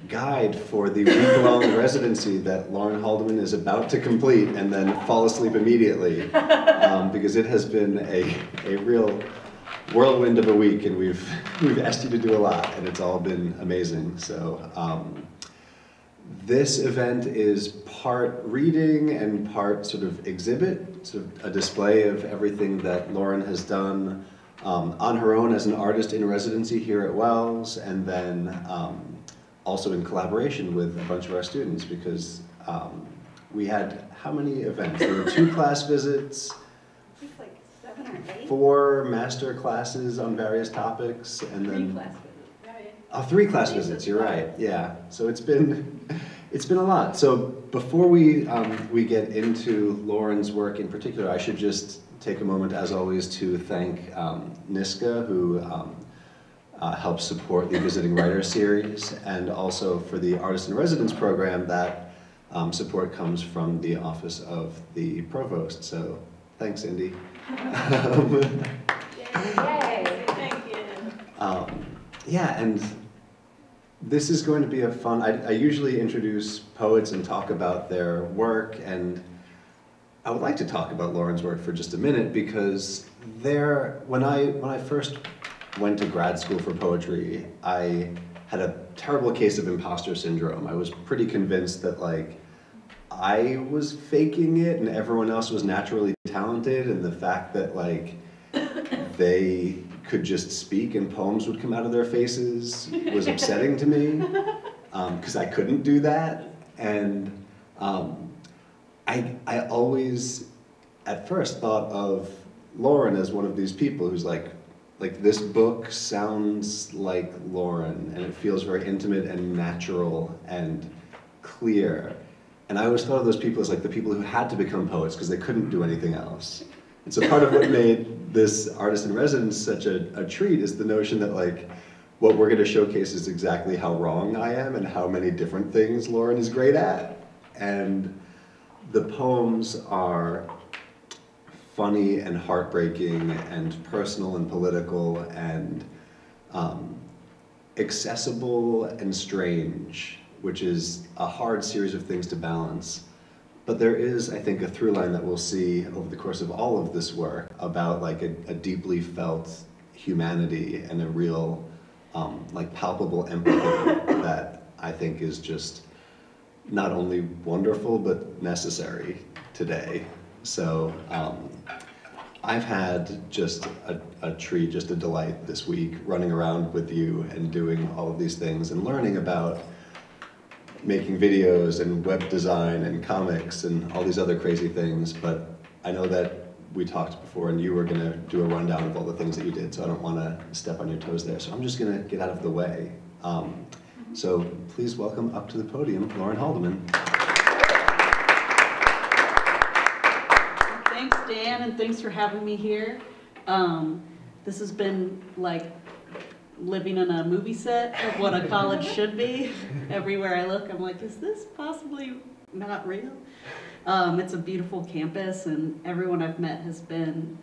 guide for the week-long residency that Lauren Haldeman is about to complete and then fall asleep immediately, because it has been a real whirlwind of a week, and we've asked you to do a lot, and it's all been amazing. So this event is part reading and part sort of exhibit, sort of a display of everything that Lauren has done on her own as an artist in residency here at Wells, and then also in collaboration with a bunch of our students, because we had how many events? There were 2 class visits, I think like 7 or 8. 4 master classes on various topics, and 3 then class visits, right? Oh, 3 class visits. You're right. Yeah. So it's been a lot. So before we get into Lauren's work in particular, I should just take a moment, as always, to thank Niska, who helps support the Visiting Writers Series, and also for the Artist in Residence program. That support comes from the Office of the Provost. So thanks, Indy. Yay! Thank you. Yeah, and this is going to be a fun, I usually introduce poets and talk about their work, and I would like to talk about Lauren's work for just a minute, because when I first went to grad school for poetry, I had a terrible case of imposter syndrome. I was pretty convinced that like I was faking it and everyone else was naturally talented, and the fact that like they could just speak and poems would come out of their faces was upsetting to me, because I couldn't do that. And I always at first thought of Lauren as one of these people who's like this book sounds like Lauren, and it feels very intimate and natural and clear. And I always thought of those people as like the people who had to become poets because they couldn't do anything else. And so part of what made this Artist in Residence such a treat is the notion that like what we're going to showcase is exactly how wrong I am and how many different things Lauren is great at. And the poems are funny and heartbreaking and personal and political and accessible and strange, which is a hard series of things to balance. But there is, I think, a through line that we'll see over the course of all of this work about like a deeply felt humanity and a real like palpable empathy that I think is just not only wonderful but necessary today. So I've had just a treat, just a delight this week running around with you and doing all of these things and learning about making videos and web design and comics and all these other crazy things. But I know that we talked before and you were going to do a rundown of all the things that you did, so I don't want to step on your toes there. So I'm just going to get out of the way. So please welcome up to the podium Lauren Haldeman. Thanks, Dan, and thanks for having me here. This has been like living in a movie set of what a college should be. Everywhere I look, I'm like, is this possibly not real? It's a beautiful campus, and everyone I've met has been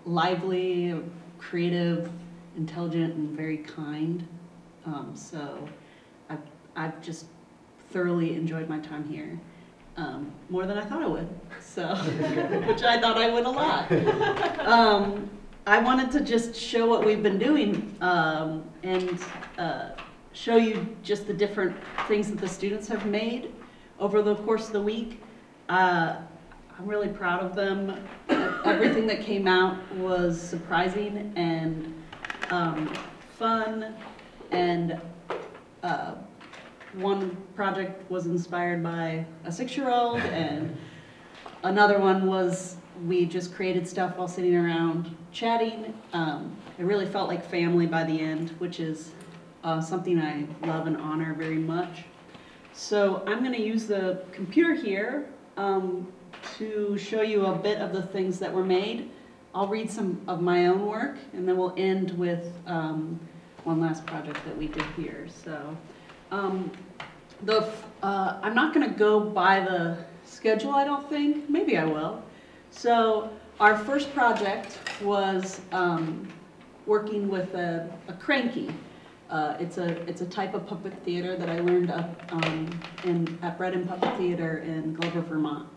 lively, creative, intelligent, and very kind. So I've just thoroughly enjoyed my time here. More than I thought I would, so, which I thought I would a lot. I wanted to just show what we've been doing and show you just the different things that the students have made over the course of the week. I'm really proud of them. Everything that came out was surprising and fun, and one project was inspired by a 6-year-old, and another one was we just created stuff while sitting around chatting. It really felt like family by the end, which is something I love and honor very much. So I'm going to use the computer here to show you a bit of the things that were made. I'll read some of my own work, and then we'll end with one last project that we did here. So I'm not going to go by the schedule, I don't think. Maybe I will. So our first project was working with a cranky. It's a type of puppet theater that I learned up at Bread and Puppet Theater in Glover, Vermont.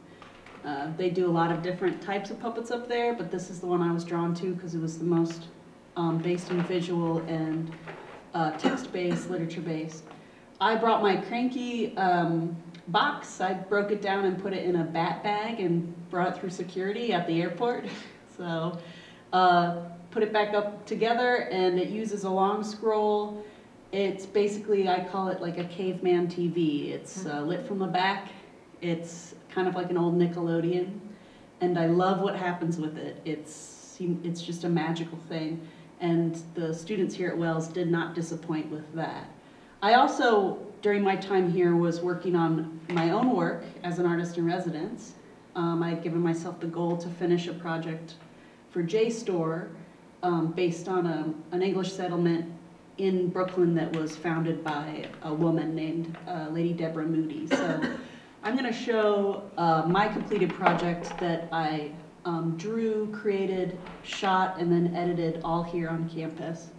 They do a lot of different types of puppets up there, but this is the one I was drawn to because it was the most based in visual and text-based, literature-based. I brought my Cranky box. I broke it down and put it in a bat bag and brought it through security at the airport. So put it back up together, and it uses a long scroll. It's basically, I call it like a caveman TV. It's lit from the back. It's kind of like an old Nickelodeon, and I love what happens with it. It's just a magical thing, and the students here at Wells did not disappoint with that. I also, during my time here, was working on my own work as an artist in residence. I had given myself the goal to finish a project for JSTOR based on an English settlement in Brooklyn that was founded by a woman named Lady Deborah Moody. So I'm going to show my completed project that I drew, created, shot, and then edited all here on campus.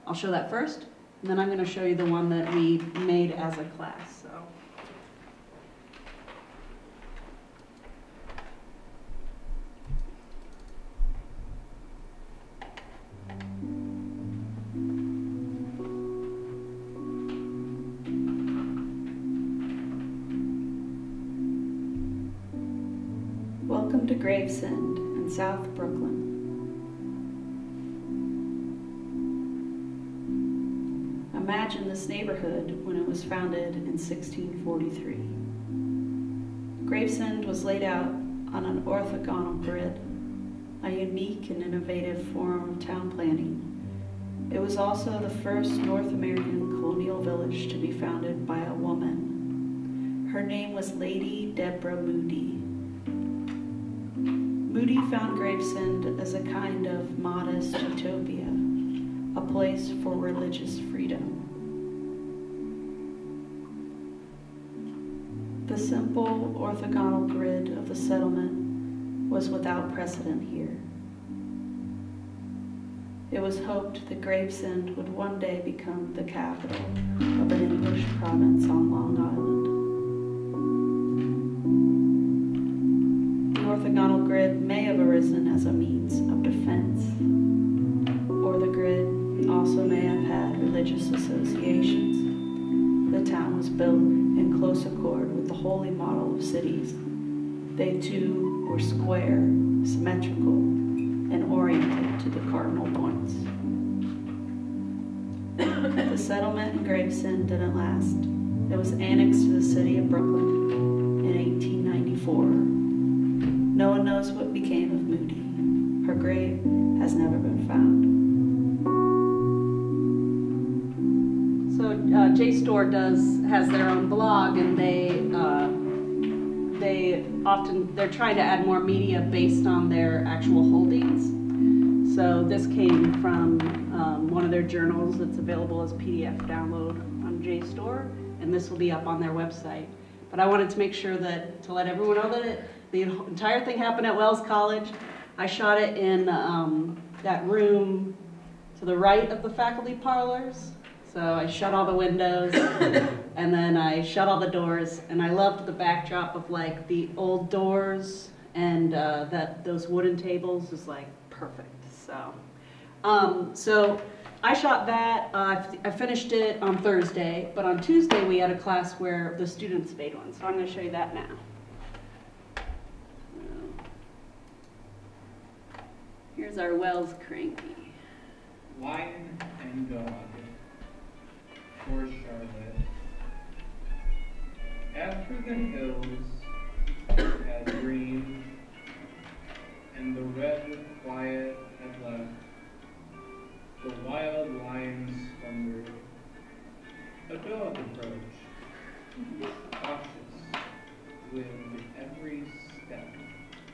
I'll show that first, and then I'm going to show you the one that we made as a class. So. Welcome to Gravesend in South Brooklyn. Imagine this neighborhood when it was founded in 1643. Gravesend was laid out on an orthogonal grid, a unique and innovative form of town planning. It was also the first North American colonial village to be founded by a woman. Her name was Lady Deborah Moody. Moody found Gravesend as a kind of modest utopia, a place for religious freedom. The simple orthogonal grid of the settlement was without precedent here. It was hoped that Gravesend would one day become the capital of an English province on Long Island. The orthogonal grid may have arisen as a means of defense, or the grid also may have had religious associations. The town was built in close accord with the holy model of cities. They too were square, symmetrical, and oriented to the cardinal points. The settlement in Gravesend didn't last. It was annexed to the city of Brooklyn in 1894. No one knows what became of Moody. Her grave has never been found. So JSTOR has their own blog, and they're trying to add more media based on their actual holdings. So this came from one of their journals that's available as PDF download on JSTOR, and this will be up on their website. But I wanted to make sure to let everyone know that the entire thing happened at Wells College. I shot it in that room to the right of the faculty parlors. So I shut all the windows, and then I shut all the doors, and I loved the backdrop of like the old doors, and those wooden tables is like perfect. So I shot that. I finished it on Thursday, but on Tuesday we had a class where the students made one. So I'm going to show you that now. Here's our Wells Cranky. Lion and dog for Charlotte. After the hills had dreamed and the red quiet had left, the wild lions slumbered. A dog approached, cautious with every step.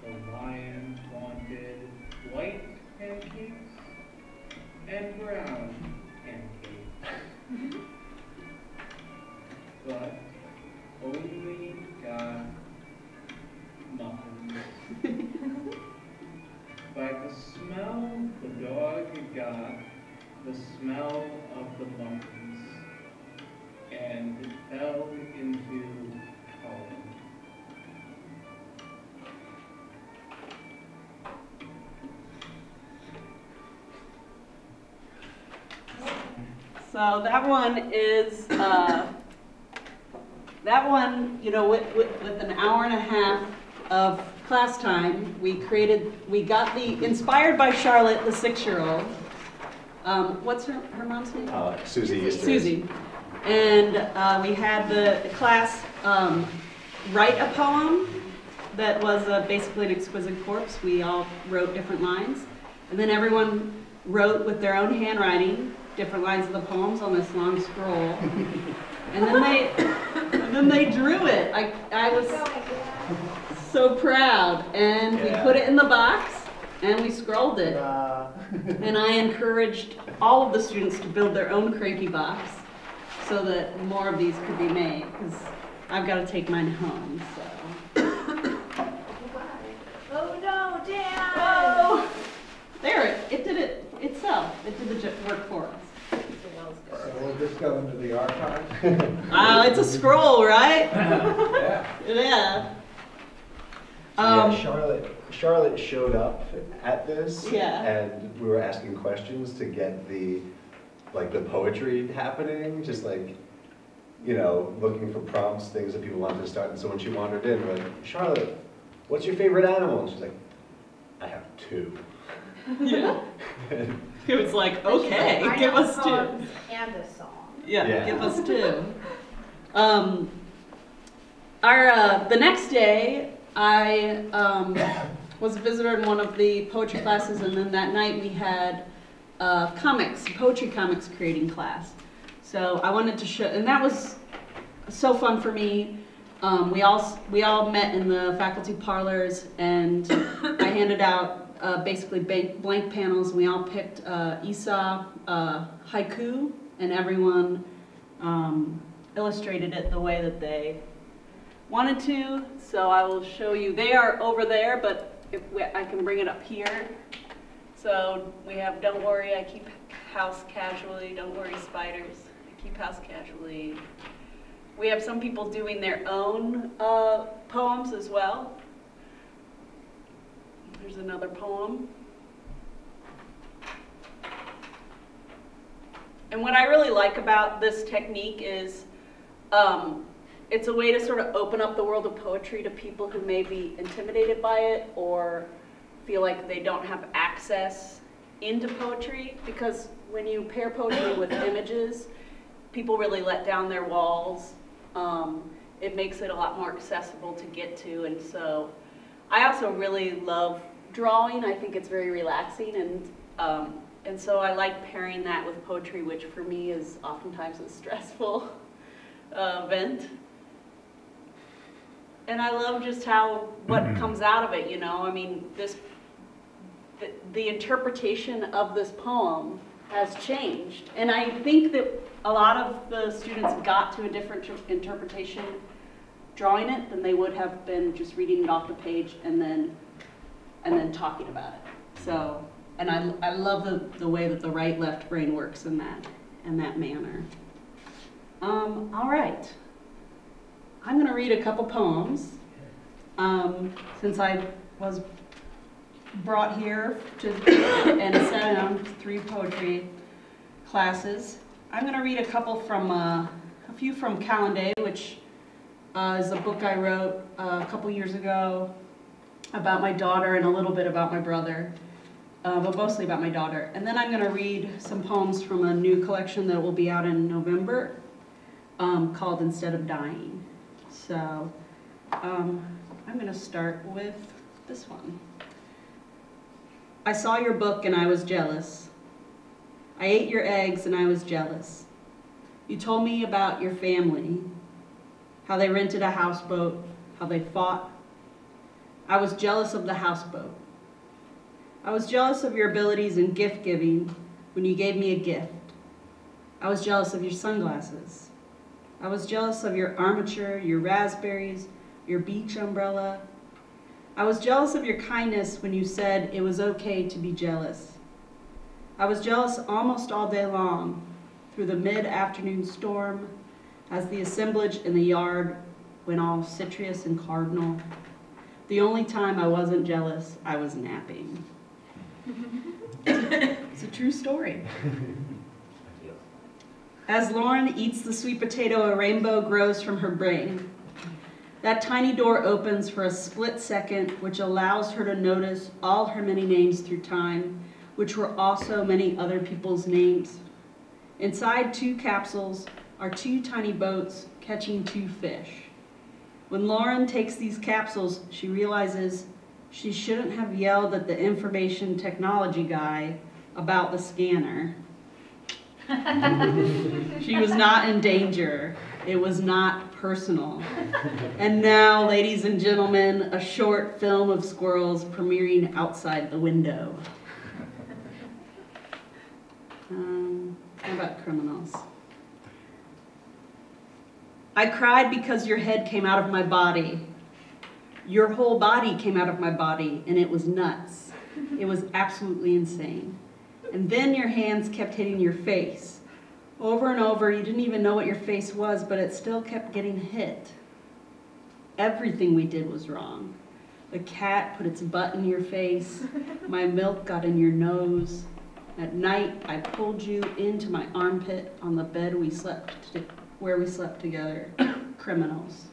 The lion wanted white pancakes and brown pancakes, but only got muffins. By the smell the dog got the smell of the muffins. So that one is, that one, you know, with an hour and a half of class time, we got inspired by Charlotte, the 6-year-old. What's her mom's name? Susie Easter. Susie. And we had the class write a poem that was basically an exquisite corpse. We all wrote different lines. And then everyone wrote with their own handwriting different lines of the poems on this long scroll. And then they drew it. I was so proud. And we put it in the box and we scrolled it. And I encouraged all of the students to build their own cranky box so that more of these could be made, because I've got to take mine home, so. Oh no, Dad! Oh! There, it did it itself. It did the work for us. So will this go into the archives? It's a scroll, right? Yeah. Yeah. Yeah, Charlotte showed up at this, Yeah. and we were asking questions to get the poetry happening, just like, you know, looking for prompts, things that people wanted to start. And so when she wandered in, we're like, Charlotte, what's your favorite animal? And she's like, I have 2. Yeah. It was like, okay, I give know us 2. poems and a song. Yeah, give us 2. The next day, I was a visitor in one of the poetry classes, and then that night we had poetry comics creating class. So I wanted to show, and that was so fun for me. We all met in the faculty parlors, and I handed out basically blank panels. We all picked Aesop haiku, and everyone illustrated it the way that they wanted to. So I will show you. They are over there, but I can bring it up here. So we have Don't Worry, I Keep House Casually. Don't Worry, Spiders, I Keep House Casually. We have some people doing their own poems as well. There's another poem. And what I really like about this technique is it's a way to sort of open up the world of poetry to people who may be intimidated by it or feel like they don't have access into poetry, because when you pair poetry with images, people really let down their walls. It makes it a lot more accessible to get to, and so I also really love drawing. I think it's very relaxing, and so I like pairing that with poetry, which for me is oftentimes a stressful event. And I love just what comes out of it, you know. I mean, the interpretation of this poem has changed. And I think that a lot of the students got to a different interpretation drawing it than they would have been just reading it off the page and then talking about it. So, and I love the way that the right-left brain works in that manner. All right. I'm going to read a couple poems, since I was brought here and sat on 3 poetry classes. I'm going to read a few from Calendar, which is a book I wrote a couple years ago about my daughter and a little bit about my brother, but mostly about my daughter. And then I'm going to read some poems from a new collection that will be out in November, called Instead of Dying. So I'm going to start with this one. I saw your book and I was jealous. I ate your eggs and I was jealous. You told me about your family, how they rented a houseboat, how they fought. I was jealous of the houseboat. I was jealous of your abilities in gift giving when you gave me a gift. I was jealous of your sunglasses. I was jealous of your armature, your raspberries, your beach umbrella. I was jealous of your kindness when you said it was okay to be jealous. I was jealous almost all day long, through the mid-afternoon storm, as the assemblage in the yard went all citrus and cardinal. The only time I wasn't jealous, I was napping. It's a true story. As Lauren eats the sweet potato, a rainbow grows from her brain. That tiny door opens for a split second, which allows her to notice all her many names through time, which were also many other people's names. Inside 2 capsules are 2 tiny boats catching 2 fish. When Lauren takes these capsules, she realizes she shouldn't have yelled at the information technology guy about the scanner. She was not in danger. It was not personal. And now, ladies and gentlemen, a short film of squirrels premiering outside the window. How about criminals? I cried because your head came out of my body. Your whole body came out of my body, and it was nuts. It was absolutely insane. And then your hands kept hitting your face. Over and over, you didn't even know what your face was, but it still kept getting hit. Everything we did was wrong. The cat put its butt in your face. My milk got in your nose. At night, I pulled you into my armpit on the bed where we slept together. Criminals.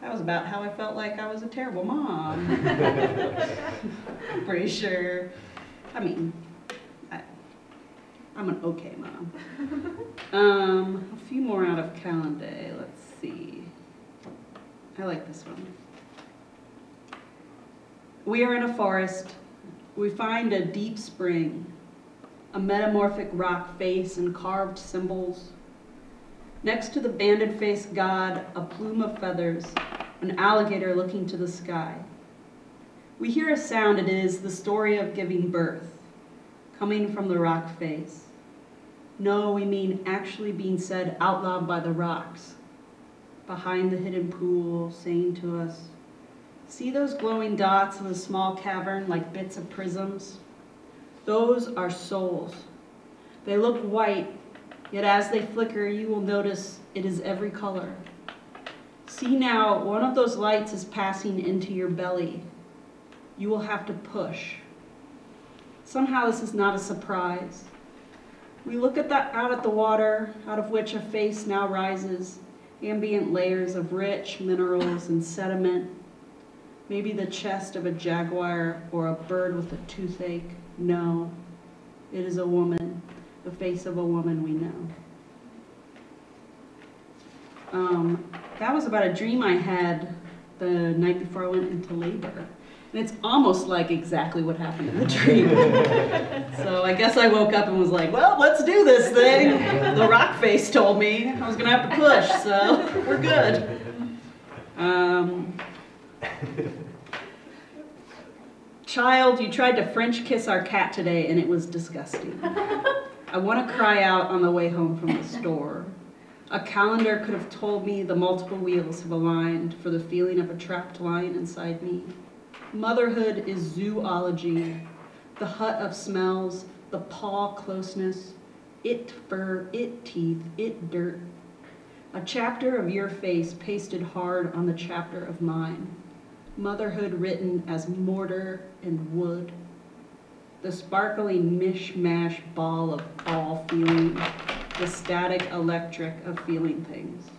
That was about how I felt like I was a terrible mom. Pretty sure. I mean, I'm an okay mom. A few more out of Calendar. Let's see. I like this one. We are in a forest. We find a deep spring, a metamorphic rock face and carved symbols. Next to the banded-faced god, a plume of feathers, an alligator looking to the sky. We hear a sound. It is the story of giving birth, coming from the rock face. No, we mean actually being said out loud by the rocks, behind the hidden pool, saying to us, see those glowing dots in the small cavern like bits of prisms? Those are souls. They look white, yet as they flicker, you will notice it is every color. See now, one of those lights is passing into your belly. You will have to push. Somehow this is not a surprise. We look out at the water, out of which a face now rises, ambient layers of rich minerals and sediment, maybe the chest of a jaguar or a bird with a toothache. No, it is a woman, the face of a woman we know. That was about a dream I had the night before I went into labor. And it's almost like exactly what happened in the dream. So I guess I woke up and was like, well, let's do this thing. The rock face told me I was going to have to push, so we're good. Child, you tried to French kiss our cat today, and it was disgusting. I want to cry out on the way home from the store. A calendar could have told me the multiple wheels have aligned for the feeling of a trapped lion inside me. Motherhood is zoology, the hut of smells, the paw closeness, it fur, it teeth, it dirt. A chapter of your face pasted hard on the chapter of mine. Motherhood written as mortar and wood. The sparkling mishmash ball of all feeling, the static electric of feeling things.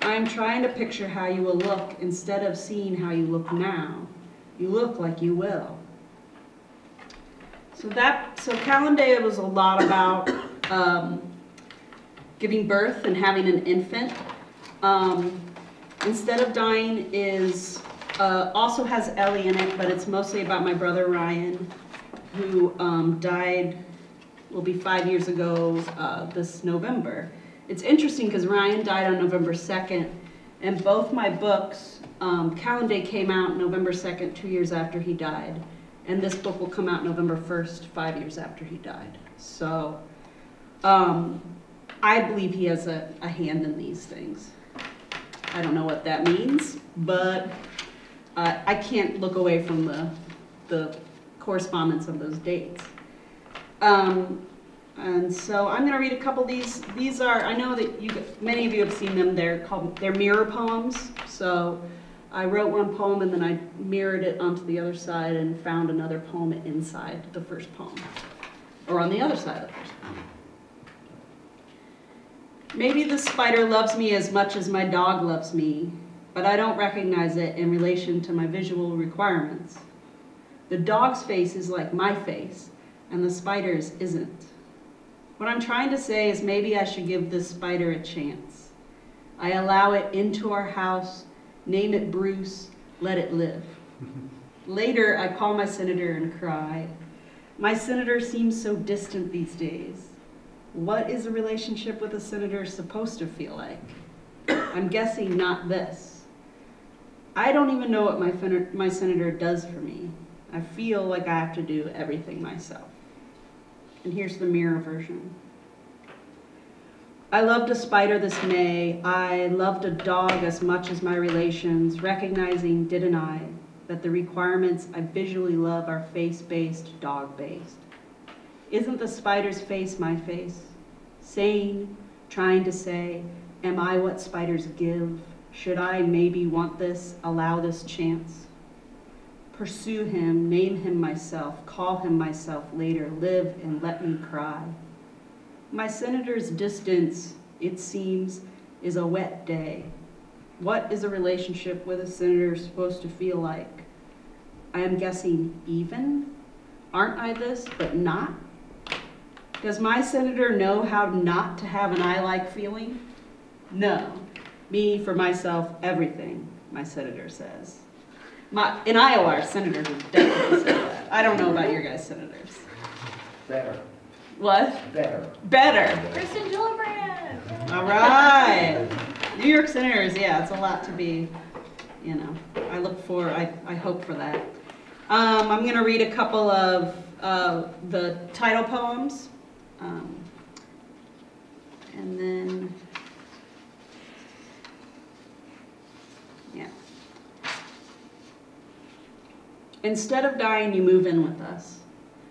I am trying to picture how you will look instead of seeing how you look now. You look like you will. So Calendar was a lot about giving birth and having an infant. Instead of Dying is also has Ellie in it, but it's mostly about my brother Ryan, who died, will be 5 years ago this November. It's interesting because Ryan died on November 2nd, and both my books, Calendar came out November 2nd, 2 years after he died, and this book will come out November 1st, 5 years after he died. So I believe he has a hand in these things. I don't know what that means, but I can't look away from the correspondence of those dates. And so I'm going to read a couple of these. These are, I know that many of you have seen them. They're mirror poems. So I wrote one poem and then I mirrored it onto the other side and found another poem inside the first poem, or on the other side of the first poem. Maybe the spider loves me as much as my dog loves me, but I don't recognize it in relation to my visual requirements. The dog's face is like my face, and the spider's isn't. What I'm trying to say is maybe I should give this spider a chance. I allow it into our house, name it Bruce, let it live. Later, I call my senator and cry. My senator seems so distant these days. What is a relationship with a senator supposed to feel like? I'm guessing not this. I don't even know what my senator does for me. I feel like I have to do everything myself. And here's the mirror version. I loved a spider this May. I loved a dog as much as my relations, recognizing, didn't I, that the requirements I visually love are face-based, dog-based. Isn't the spider's face my face? Saying, trying to say, am I what spiders give? Should I maybe want this, allow this chance? Pursue him, name him myself, call him myself later, live and let me cry. My senator's distance, it seems, is a wet day. What is a relationship with a senator supposed to feel like? I am guessing even? Aren't I this, but not? Does my senator know how not to have an I-like feeling? No. Me, for myself, everything, my senator says. In Iowa, our senators would definitely say that. I don't know about your guys' senators. Better. What? Better. Better. Kristen Gillibrand. All right. New York senators, yeah, it's a lot to be, you know, I hope for that. I'm going to read a couple of the title poems. And then, yeah. Instead of dying, you move in with us.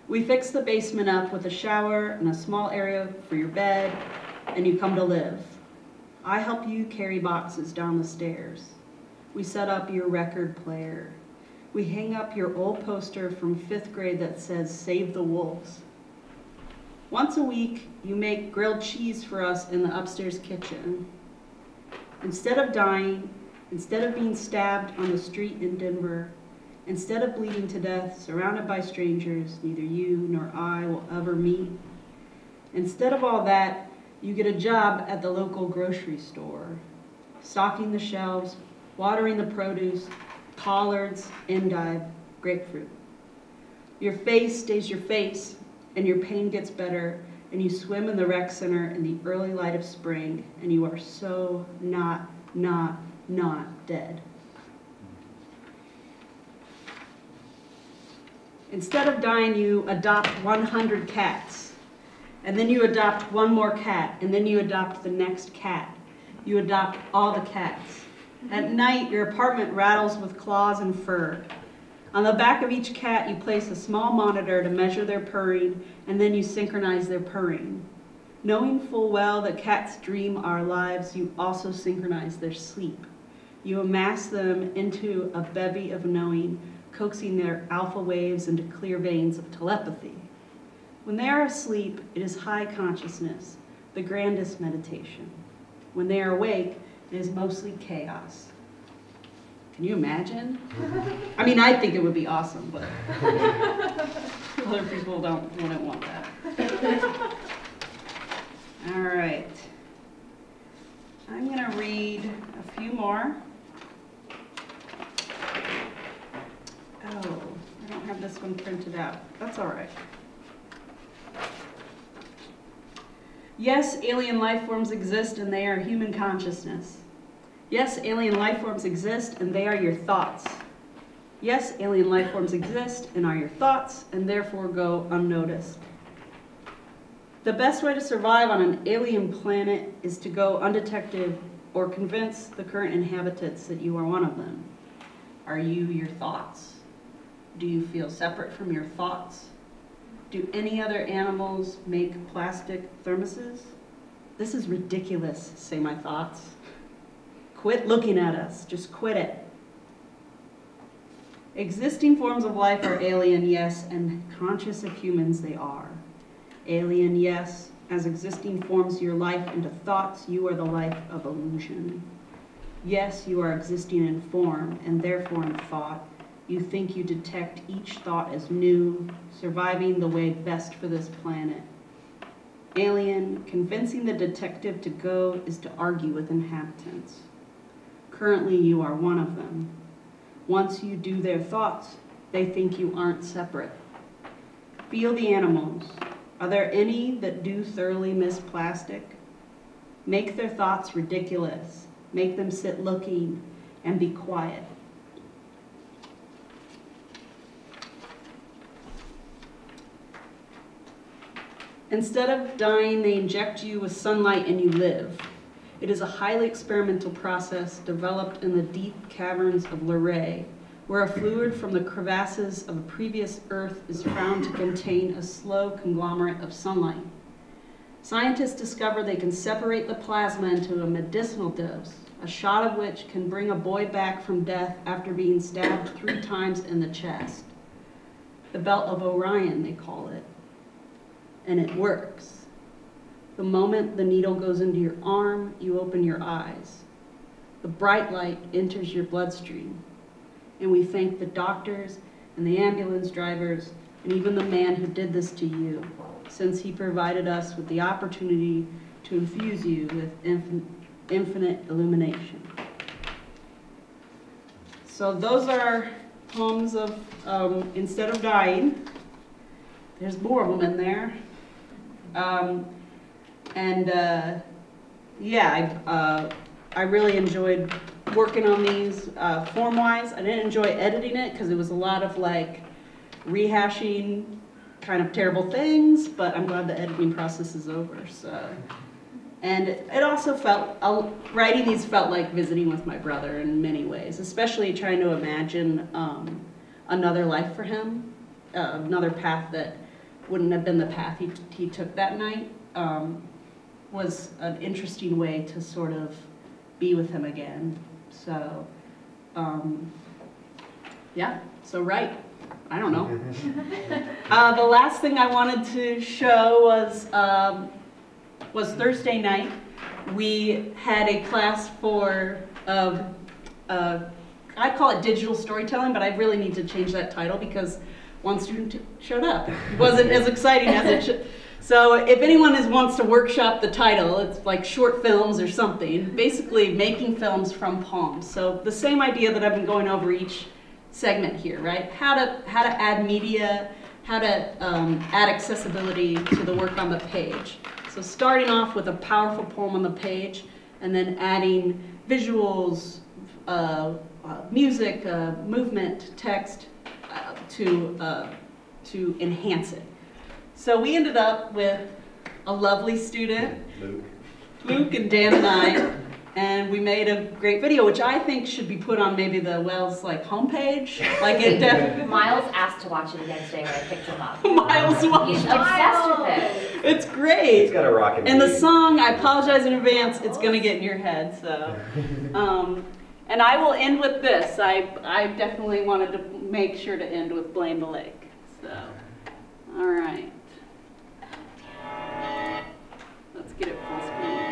We fix the basement up with a shower and a small area for your bed, and you come to live. I help you carry boxes down the stairs. We set up your record player. We hang up your old poster from 5th grade that says, "Save the Wolves." Once a week, you make grilled cheese for us in the upstairs kitchen. Instead of dying, instead of being stabbed on the street in Denver, instead of bleeding to death, surrounded by strangers neither you nor I will ever meet, instead of all that, you get a job at the local grocery store, stocking the shelves, watering the produce, collards, endive, grapefruit. Your face stays your face, and your pain gets better, and you swim in the rec center in the early light of spring, and you are so not dead. Instead of dying, you adopt 100 cats, and then you adopt one more cat, and then you adopt the next cat. You adopt all the cats. At night, your apartment rattles with claws and fur. On the back of each cat, you place a small monitor to measure their purring, and then you synchronize their purring. Knowing full well that cats dream our lives, you also synchronize their sleep. You amass them into a bevy of knowing, coaxing their alpha waves into clear veins of telepathy. When they are asleep, it is high consciousness, the grandest meditation. When they are awake, it is mostly chaos. Can you imagine? I mean, I think it would be awesome, but other people wouldn't want that. All right. I'm going to read a few more. Oh, I don't have this one printed out. That's all right. Yes, alien life forms exist and they are human consciousness. Yes, alien life forms exist and they are your thoughts. Yes, alien life forms exist and are your thoughts and therefore go unnoticed. The best way to survive on an alien planet is to go undetected or convince the current inhabitants that you are one of them. Are you your thoughts? Do you feel separate from your thoughts? Do any other animals make plastic thermoses? This is ridiculous, say my thoughts. Quit looking at us, just quit it. Existing forms of life are alien, yes, and conscious of humans they are. Alien, yes, as existing forms your life into thoughts, you are the life of illusion. Yes, you are existing in form, and therefore in thought. You think you detect each thought as new, surviving the way best for this planet. Alien, convincing the detective to go is to argue with inhabitants. Currently, you are one of them. Once you do their thoughts, they think you aren't separate. Feel the animals. Are there any that do thoroughly miss plastic? Make their thoughts ridiculous. Make them sit looking and be quiet. Instead of dying, they inject you with sunlight and you live. It is a highly experimental process developed in the deep caverns of Luray, where a fluid from the crevasses of a previous Earth is found to contain a slow conglomerate of sunlight. Scientists discover they can separate the plasma into a medicinal dose, a shot of which can bring a boy back from death after being stabbed 3 times in the chest. The Belt of Orion, they call it. And it works. The moment the needle goes into your arm, you open your eyes. The bright light enters your bloodstream. And we thank the doctors and the ambulance drivers and even the man who did this to you, since he provided us with the opportunity to infuse you with infinite illumination. So those are poems of Instead of Dying. There's more of them in there. I really enjoyed working on these form-wise. I didn't enjoy editing it because it was a lot of like rehashing kind of terrible things, but I'm glad the editing process is over. So, and it also felt, writing these felt like visiting with my brother in many ways, especially trying to imagine another life for him, another path that wouldn't have been the path he took that night. Was an interesting way to sort of be with him again. So, yeah, so right, I don't know. The last thing I wanted to show was Thursday night. We had a class for, I call it digital storytelling, but I really need to change that title because one student showed up. It wasn't as exciting as it should. So if anyone wants to workshop the title, it's like short films or something, basically making films from poems. So the same idea that I've been going over each segment here, right? How to add media, how to add accessibility to the work on the page. So starting off with a powerful poem on the page, and then adding visuals, music, movement, text to enhance it. So we ended up with a lovely student, Luke and Dan and I, and we made a great video, which I think should be put on maybe the Wells homepage. Like it definitely. Miles asked to watch it again today when I picked him up. Miles watched He's it. obsessed with it. It's great. It's got a rockin' And the beat. song, I apologize in advance, it's gonna get in your head, so. And I will end with this. I definitely wanted to make sure to end with Blame the Lake, so. All right. Let's get it full screen.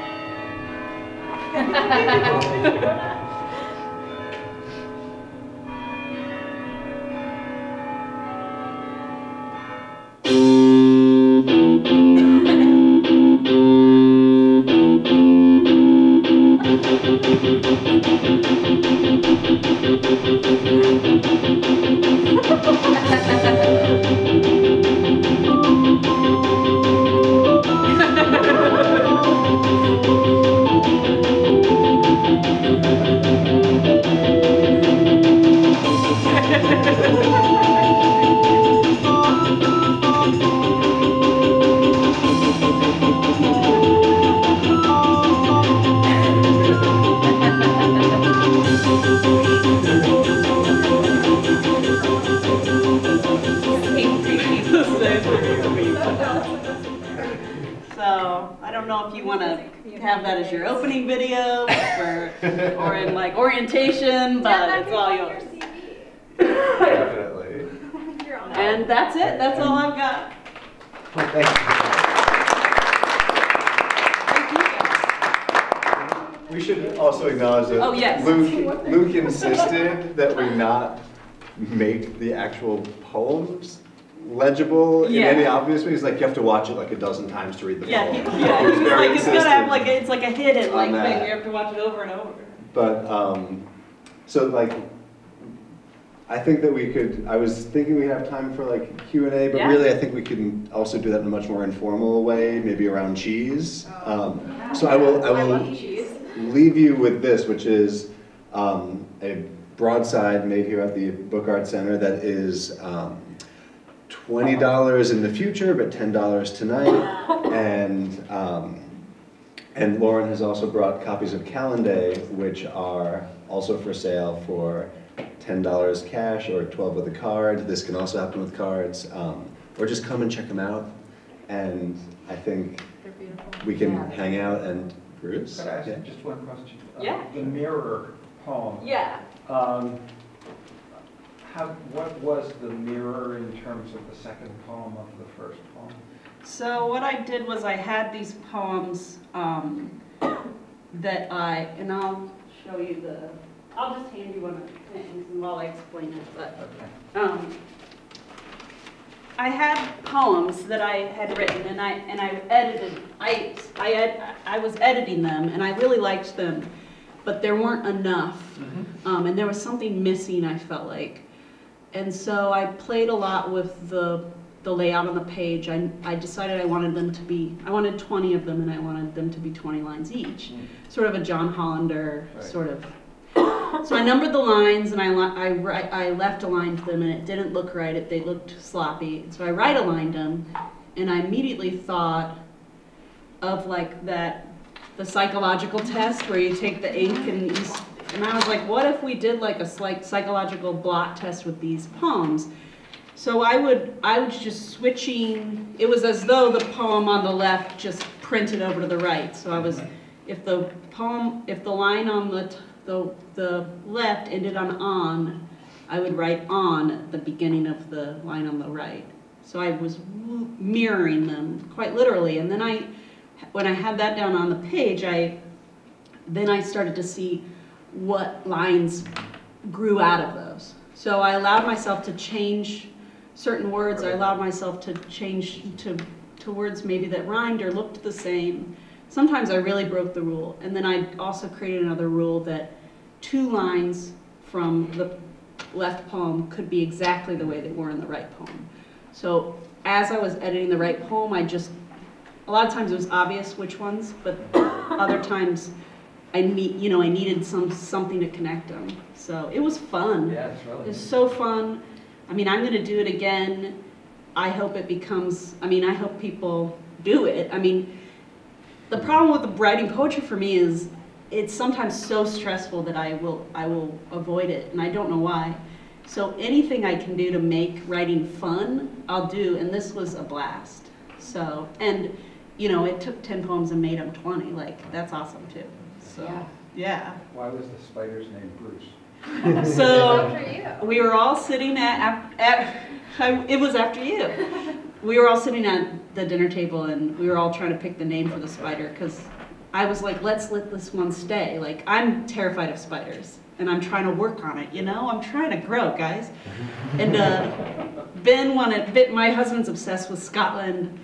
So I don't know if you want to have that as your opening video or in orientation, but it's all yours. Definitely. And that's it. That's all I've got. Well, thank you. We should also acknowledge that Oh, yes. Luke insisted that we not make the actual poems legible in Yeah. any obvious way. He's like, you have to watch it like a dozen times to read the Yeah, poem. he, yeah, He was he was very like, it's gonna have insistent. like, it's like a hidden like on thing, that. we have to watch it over and over. But, so like, I think that we could, I was thinking we have time for like Q&A, but Yeah. really I think we can also do that in a much more informal way, maybe around cheese. So I will leave you with this, which is a broadside made here at the Book Art Center that is $20 in the future, but $10 tonight. And Lauren has also brought copies of Calendar, which are also for sale for $10 cash or 12 with a card. This can also happen with cards. Or just come and check them out. And I think we can hang out and Bruce? Could I ask Yeah. just one question? Yeah. The mirror poem. Yeah. What was the mirror in terms of the second poem of the first poem? So what I did was I had these poems that and I'll show you I'll just hand you one of the things while I explain it, but Okay. I had poems that I had written and I edited, I was editing them and I really liked them, but there weren't enough. And there was something missing, I felt like. And so I played a lot with the layout on the page. I decided I wanted 20 of them and I wanted them to be 20 lines each. Sort of a John Hollander sort of. So I numbered the lines and I left aligned them and it didn't look right, they looked sloppy. So I right aligned them and I immediately thought of like the psychological test where you take the ink and I was like, what if we did like a psychological blot test with these poems? So I was just switching, it was as though the poem on the left just printed over to the right. So I was, if the line on the left ended on, I would write on at the beginning of the line on the right. So I was mirroring them quite literally. And then when I had that down on the page, then I started to see what lines grew out of those. So I allowed myself to change certain words. I allowed myself to change to words maybe that rhymed or looked the same. Sometimes I really broke the rule. And then I also created another rule that 2 lines from the left poem could be exactly the way they were in the right poem. So as I was editing the right poem, a lot of times it was obvious which ones, but other times I needed something to connect them. So it was fun. Yeah, it's really. It was so fun. I mean, I'm going to do it again. I hope it becomes, I hope people do it. I mean, the problem with writing poetry for me is it's sometimes so stressful that I will avoid it, and I don't know why. So anything I can do to make writing fun, I'll do, and this was a blast. So, and it took 10 poems and made them 20. Like, that's awesome too. So, yeah. Why was the spider's name Bruce? So we were all sitting it was after you. We were all sitting at the dinner table and we were all trying to pick the name for the spider because I was like, let's let this one stay. Like, I'm terrified of spiders and I'm trying to work on it, I'm trying to grow, guys. And Ben my husband's obsessed with Scotland,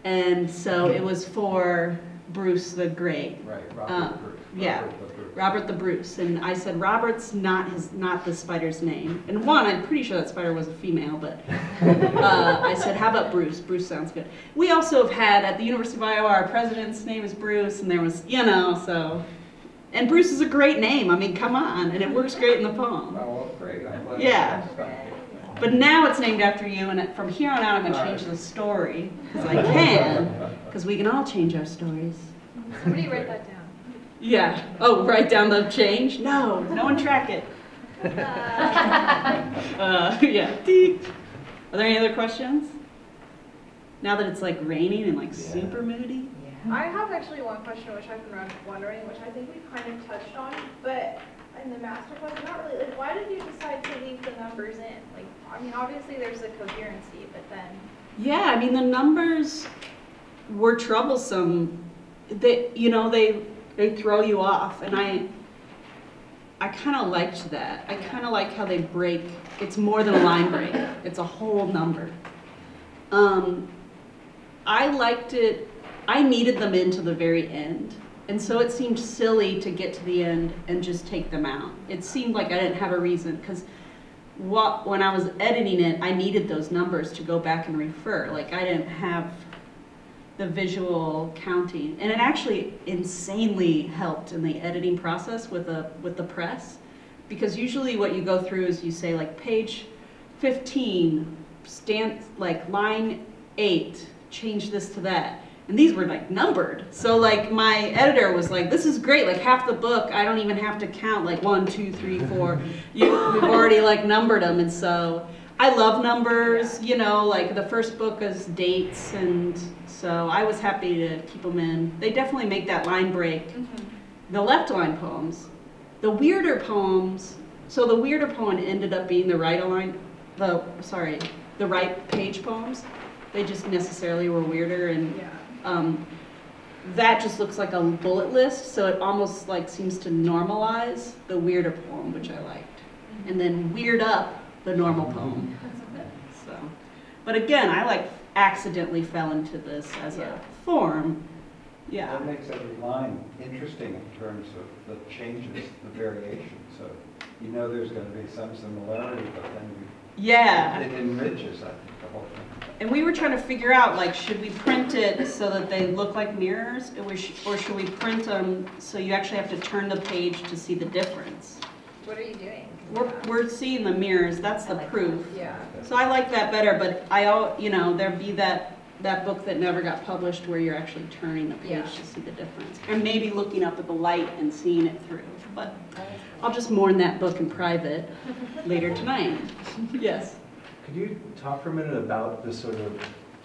and so it was for Bruce the Great. Right, Robert Bruce. Yeah. Robert the Bruce, and I said Robert's not the spider's name. And one, I'm pretty sure that spider was a female, but I said, how about Bruce? Bruce sounds good. We also have had at the University of Iowa, our president's name is Bruce, and there was, so. And Bruce is a great name. I mean, come on, and it works great in the poem. Oh, well, great. I'm glad Yeah. you stuck. But now it's named after you, and from here on out, I'm going to change the story because I can, because we can all change our stories. Somebody write that down. Yeah. Oh, write down the change? No one track it. Yeah. Deep. Are there any other questions? Now that it's like raining and like super moody? I have actually one question which I've been wondering, which I think we've kind of touched on, but in the master class, not really. Like, why did you decide to leave the numbers in? Like, obviously there's a coherency, but then. Yeah, the numbers were troublesome. they throw you off, and I kind of liked that. I kind of like how they break. It's more than a line break. It's a whole number. I liked it. I needed them into the very end, and so it seemed silly to get to the end and just take them out. It seemed like I didn't have a reason, because when I was editing it, I needed those numbers to go back and refer. Like, I didn't have the visual counting, and it actually insanely helped in the editing process with the press, because usually what you go through is you say like page 15, like line 8, change this to that. And these were like numbered. So like my editor was like, this is great, like half the book, I don't even have to count like 1, 2, 3, 4. We've already like numbered them. And so I love numbers, you know, like the first book is dates. And so I was happy to keep them in. They definitely make that line break. The left line poems, the weirder poems, so the weirder poem ended up being the right page poems. They just necessarily were weirder, and that just looks like a bullet list, so it almost like seems to normalize the weirder poem, which I liked, and then weird up the normal poem. So, but again, I like accidentally fell into this as a form. Yeah. That makes every line interesting in terms of the changes, the variation. So you know there's going to be some similarity, but then it enriches, I think, the whole thing. And we were trying to figure out, like, should we print it so that they look like mirrors, or should we print them so you actually have to turn the page to see the difference? What are you doing? We're seeing the mirrors. That's the proof. Yeah. So I like that better, but there'd be that book that never got published where you're actually turning the page to see the difference, and maybe looking up at the light and seeing it through. But I'll just mourn that book in private later tonight. Yes. Could you talk for a minute about this sort of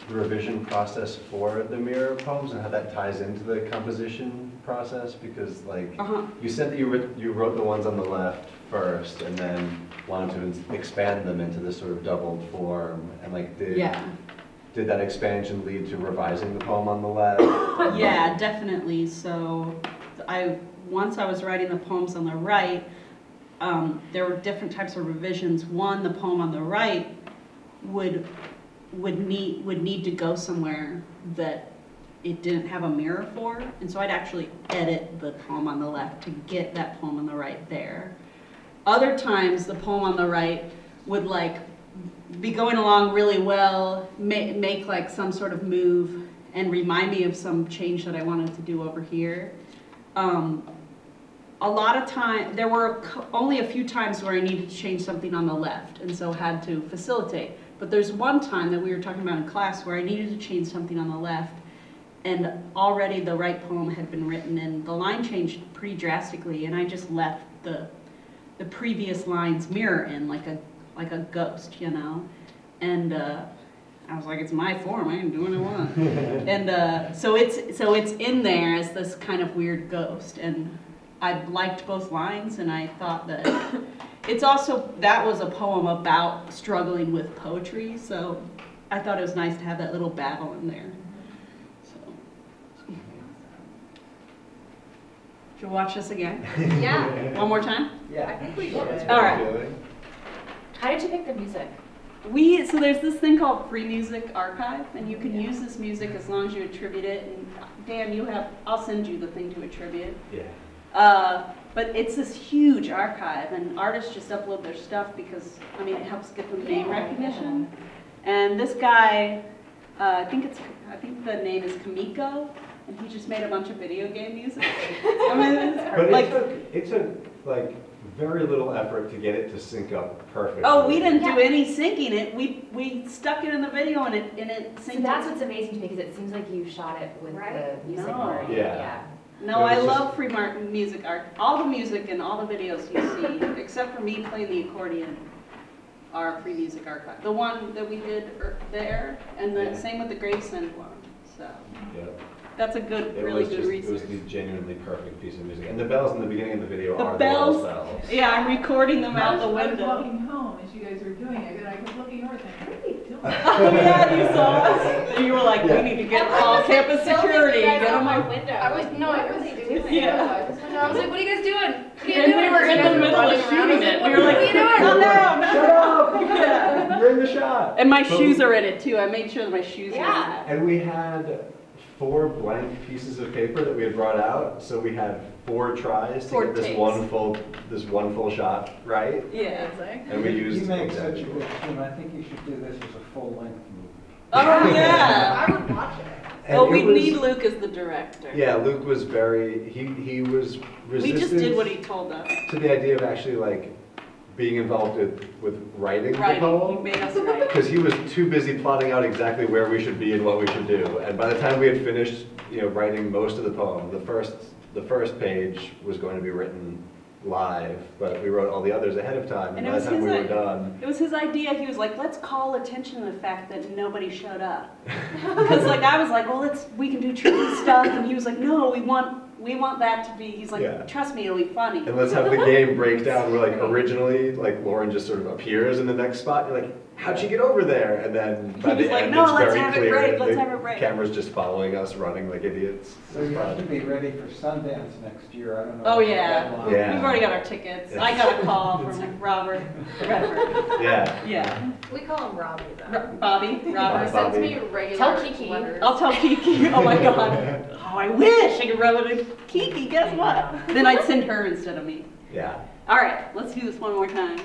revision process for the mirror poems and how that ties into the composition process? Because like you said that you wrote the ones on the left first and then wanted to expand them into this sort of doubled form, and like did that expansion lead to revising the poem on the left? Yeah, definitely. So once I was writing the poems on the right, there were different types of revisions. One, the poem on the right would need to go somewhere that it didn't have a mirror for, and so I'd actually edit the poem on the left to get that poem on the right there. Other times, the poem on the right would like be going along really well, make like some sort of move, and remind me of some change that I wanted to do over here. A lot of time, there were only a few times where I needed to change something on the left, and so had to facilitate. But there's one time that we were talking about in class where I needed to change something on the left, and already the right poem had been written, and the line changed pretty drastically, and I just left the previous lines mirror in like a ghost, you know. And I was like, it's my form, I can do what I want. And so it's in there as this kind of weird ghost, and I liked both lines, and I thought that it's also, that was a poem about struggling with poetry, so I thought it was nice to have that little battle in there. So, should we watch this again? Yeah. One more time? Yeah. I think we did. All right. How did you pick the music? So there's this thing called Free Music Archive, and you can use this music as long as you attribute it. And Dan, I'll send you the thing to attribute. Yeah. But it's this huge archive, and artists just upload their stuff because, I mean, it helps get them name recognition. And this guy, I think the name is Kamiko, and he just made a bunch of video game music. I mean, it took like very little effort to get it to sync up perfectly. Oh, we didn't do any syncing. We stuck it in the video, and it synced. So that's what's amazing to me, because it seems like you shot it with the music already. Yeah. No, I love free music art. All the music and all the videos you see, except for me playing the accordion, are Free Music Archive. The one that we did there, and the same with the Gravesend one. So that's a really good research. It was the genuinely perfect piece of music. And the bells in the beginning of the video are bells. the bells. Yeah, I'm recording them out the window. I was walking home as you guys were doing it, and I was looking over and saying, what are they doing? Oh yeah, you saw us. You were like, we need to call campus security. Get on on my my window. I was doing Yeah. I was like, what are you guys doing? What are you And doing? we were in the middle of shooting it. We were like, what are you doing? no, no. Shut up! Yeah. You're in the shot. And my shoes are in it too. I made sure that my shoes were in Yeah. it. And we had 4 blank pieces of paper that we had brought out, so we had 4 tries to 4 get this takes. one full shot right. Yeah. And we You used make such a good team, I think you should do this as a full-length movie. Oh yeah. I would watch it. And Oh, it we was- need Luke as the director. Yeah, Luke was very, he was resistant We just did what he told us. to the idea of actually like being involved with writing the Writing. He poem. made us write. Because he was too busy plotting out exactly where we should be and what we should do. And by the time we had finished, writing most of the poem, the first page was going to be written live, but we wrote all the others ahead of time. And And it by was the time his we were idea. done, It was his idea. He was like, let's call attention to the fact that nobody showed up. Because like I was like, well, we can do tricky stuff, and he was like, no, we want that to be. He's like, Yeah. trust me, it'll be funny. and let's have the game break down. We're like, originally, like Lauren just sort of appears in the next spot. You're like, how'd she get over there? And then by He was the like, end, no, it's let's very have it clear. break, let's the have it break. camera's just following us, running like idiots. So you have to be ready for Sundance next year, I don't know. Oh what the yeah. deadline Yeah. is. We've already got our tickets. I got a call from Robert. Yeah. Yeah. We call him Robbie though. Bobby. Robert. Bobby. Sends me regular Tell Kiki. letters. I'll tell Kiki. Oh my god. Oh, I wish I could rub it in Kiki. Guess what? Then I'd send her instead of me. Yeah. All right, let's do this one more time.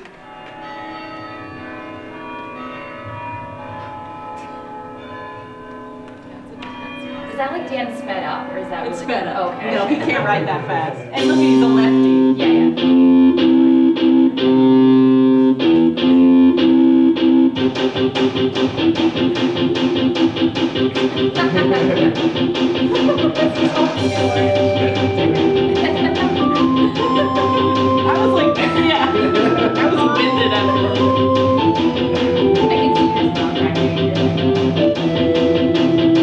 Is that like Dan sped up, or is that It's really sped up. Okay. No, he can't write that fast. And look, he's a lefty. Yeah, yeah. I was like, yeah. I was winded after that. I can see his mouth cracking.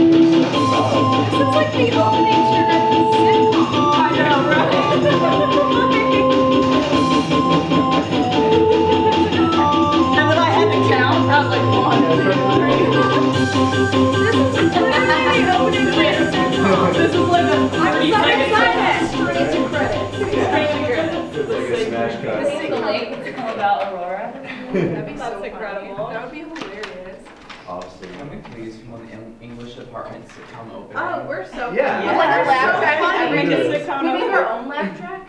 This is like the opening track of the sitcom. I know, right? And then I had to count. I was like, 1, 2, 3. This is literally the opening track of the sitcom. This is like a 30-second sentence. Straight to credit. Straight to credits. It's like a smash cut. This is the link about Aurora. That'd be so That's funny. incredible. That would be hilarious. Awesome. Can we please, when the English department sitcom open? Oh, we're so Yeah. funny. Like a laugh Yeah. track. Make a We sitcom make over. our own laugh track.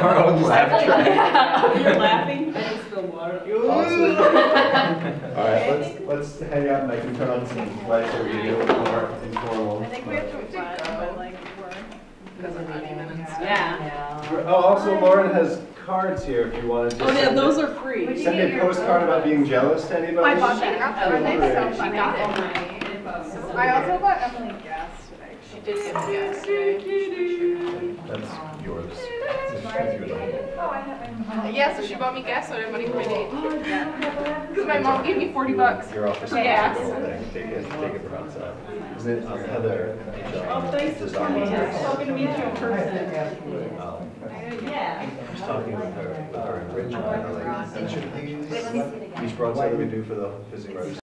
Our own laugh track. You're laughing? I just feel water. Awesome. All right, let's hang out and I can turn on some lights so we can do a little more informal. I think we have to be fun, but like we're. Because of 90 minutes. Yeah. Oh, also Lauren has cards here if you wanted to. Oh yeah, send those it. are free. Send me a postcard about being jealous to anybody. I bought that. Aren't they so She funny? got it. I also got Emily gas today. She did get gas today. That's yours. Oh, I have yeah, so she bought me gas soda money for my date. Because my mom gave me $40. You're off the Gas. Take it from outside. Isn't it Heather? Oh, thanks for coming. It's so good to meet you in person. Yeah. I was talking with her in Richmond. I was like, each of these broadside that we do for the Fizzing Rose